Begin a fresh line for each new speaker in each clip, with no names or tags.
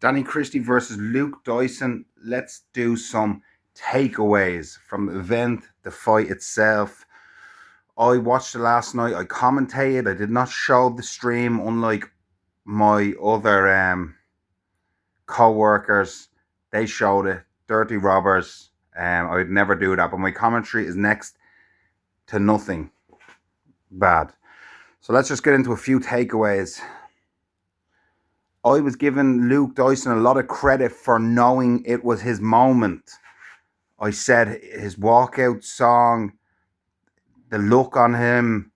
Danny Christie versus Luke Dyson. Let's do some takeaways from the event, the fight itself. I watched it last night. I commentated. I did not show the stream, unlike my other co-workers. They showed it. Dirty robbers. I would never do that. But my commentary is next to nothing bad. So let's just get into a few takeaways. I was giving Luke Dyson a lot of credit for knowing it was his moment. I said his walkout song, the look on him,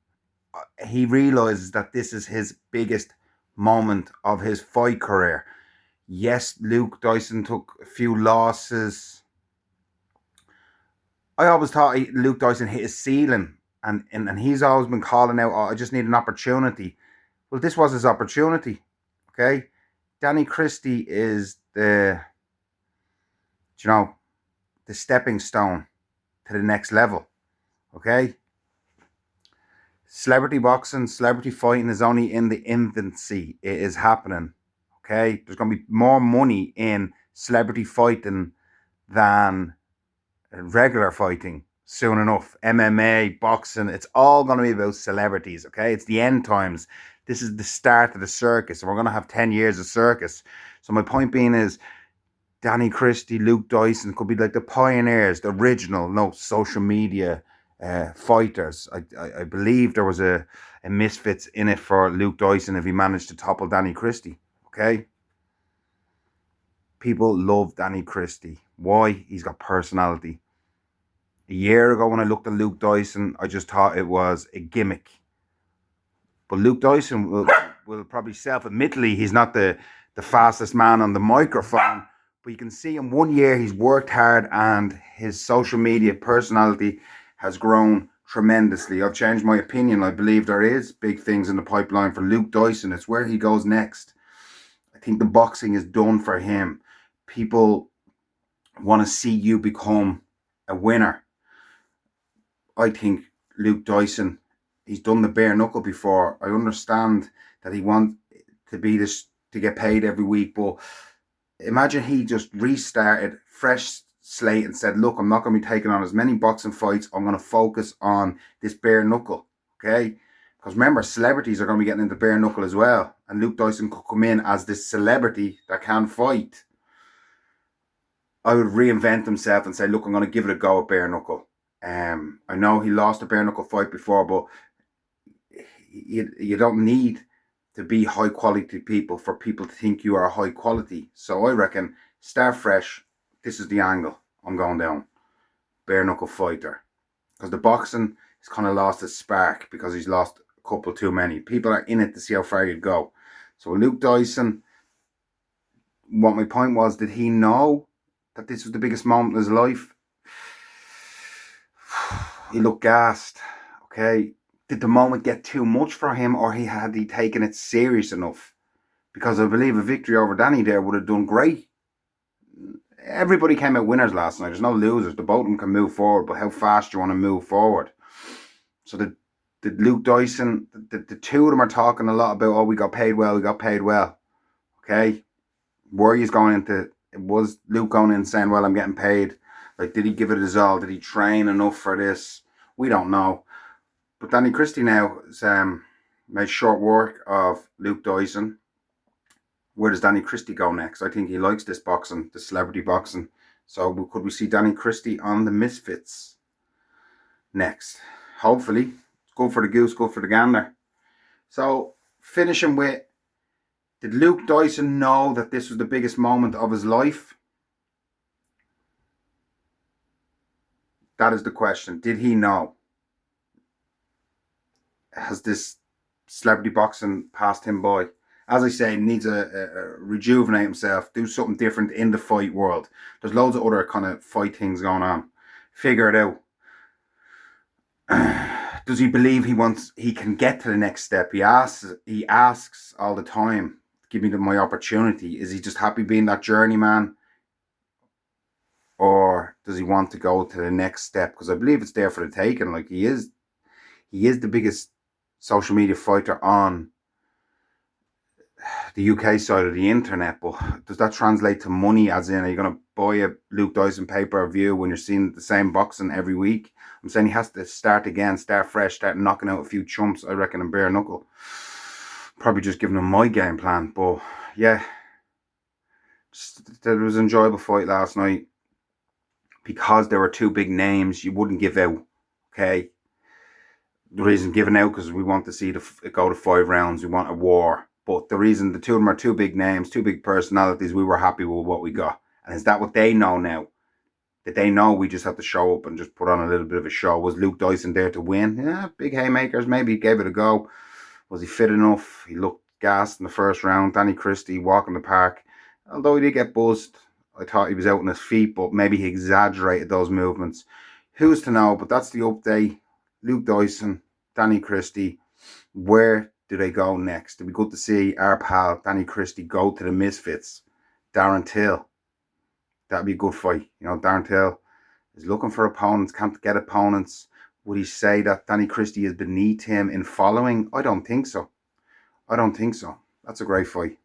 he realizes that this is his biggest moment of his fight career. Yes, Luke Dyson took a few losses. I always thought Luke Dyson hit his ceiling, and he's always been calling out, oh, I just need an opportunity. Well, this was his opportunity, okay? Danny Christie is the stepping stone to the next level, okay? Celebrity boxing, celebrity fighting is only in the infancy. It is happening, okay? There's going to be more money in celebrity fighting than regular fighting soon enough. MMA, boxing, it's all going to be about celebrities, okay? It's the end times. This is the start of the circus, and we're going to have 10 years of circus. So my point being is, Danny Christie, Luke Dyson could be like the pioneers, the original, no social media fighters. I believe there was a misfits in it for Luke Dyson if he managed to topple Danny Christie. Okay, people love Danny Christie. Why? He's got personality. A year ago when I looked at Luke Dyson, I just thought it was a gimmick. But Luke Dyson will probably admittedly he's not the fastest man on the microphone. But you can see in 1 year he's worked hard and his social media personality has grown tremendously. I've changed my opinion. I believe there is big things in the pipeline for Luke Dyson. It's where he goes next. I think the boxing is done for him. People want to see you become a winner. I think Luke Dyson, he's done the bare knuckle before. I understand that he wants to be this to get paid every week, but imagine he just restarted, fresh slate, and said, look, I'm not going to be taking on as many boxing fights. I'm going to focus on this bare knuckle, okay? Because remember, celebrities are going to be getting into bare knuckle as well. And Luke Dyson could come in as this celebrity that can fight. I would reinvent himself and say, look, I'm going to give it a go at bare knuckle. I know he lost a bare knuckle fight before, but you don't need to be high quality people for people to think you are high quality. So I reckon start fresh. This is the angle I'm going down. Bare knuckle fighter. Because the boxing has kind of lost its spark because he's lost a couple too many. People are in it to see how far you'd go. So Luke Dyson, what my point was, did he know that this was the biggest moment in his life? He looked gassed. Okay. Did the moment get too much for him, or had he taken it serious enough? Because I believe a victory over Danny there would have done great. Everybody came out winners last night. There's no losers. The both of them can move forward, but how fast do you want to move forward? So the Luke Dyson, the two of them are talking a lot about, oh, we got paid well. Okay? Where he's going into, it was Luke going in saying, well, I'm getting paid. Like, did he give it his all? Did he train enough for this? We don't know. But Danny Christie now has made short work of Luke Dyson. Where does Danny Christie go next? I think he likes this boxing, the celebrity boxing. So could we see Danny Christie on the Misfits next? Hopefully. Good for the goose, good for the gander. So finishing with, did Luke Dyson know that this was the biggest moment of his life? That is the question. Did he know? Has this celebrity boxing passed him by? As I say, needs a rejuvenate himself, do something different in the fight world. There's loads of other kind of fight things going on. Figure it out. Does he believe he can get to the next step? He asks all the time, give me my opportunity. Is he just happy being that journeyman? Or does he want to go to the next step? Because I believe it's there for the taking. Like, he is the biggest social media fighter on the UK side of the internet, but does that translate to money? As in, are you going to buy a Luke Dyson pay-per-view when you're seeing the same boxing every week? I'm saying he has to start again, start fresh, start knocking out a few chumps, I reckon, in bare knuckle. Probably just giving him my game plan, but yeah, it was an enjoyable fight last night. Because there were two big names, you wouldn't give out, okay? The reason giving out because we want to see it go to 5 rounds. We want a war. But the reason the two of them are two big names, two big personalities, we were happy with what we got. And is that what they know now? Did they know we just have to show up and just put on a little bit of a show? Was Luke Dyson there to win? Yeah, big haymakers. Maybe he gave it a go. Was he fit enough? He looked gassed in the first round. Danny Christie walking the park. Although he did get buzzed, I thought he was out on his feet, but maybe he exaggerated those movements. Who's to know? But that's the update. Luke Dyson, Danny Christie. Where do they go next? It'd be good to see our pal Danny Christie go to the Misfits. Darren Till. That'd be a good fight. You know, Darren Till is looking for opponents, can't get opponents. Would he say that Danny Christie is beneath him in following? I don't think so. I don't think so. That's a great fight.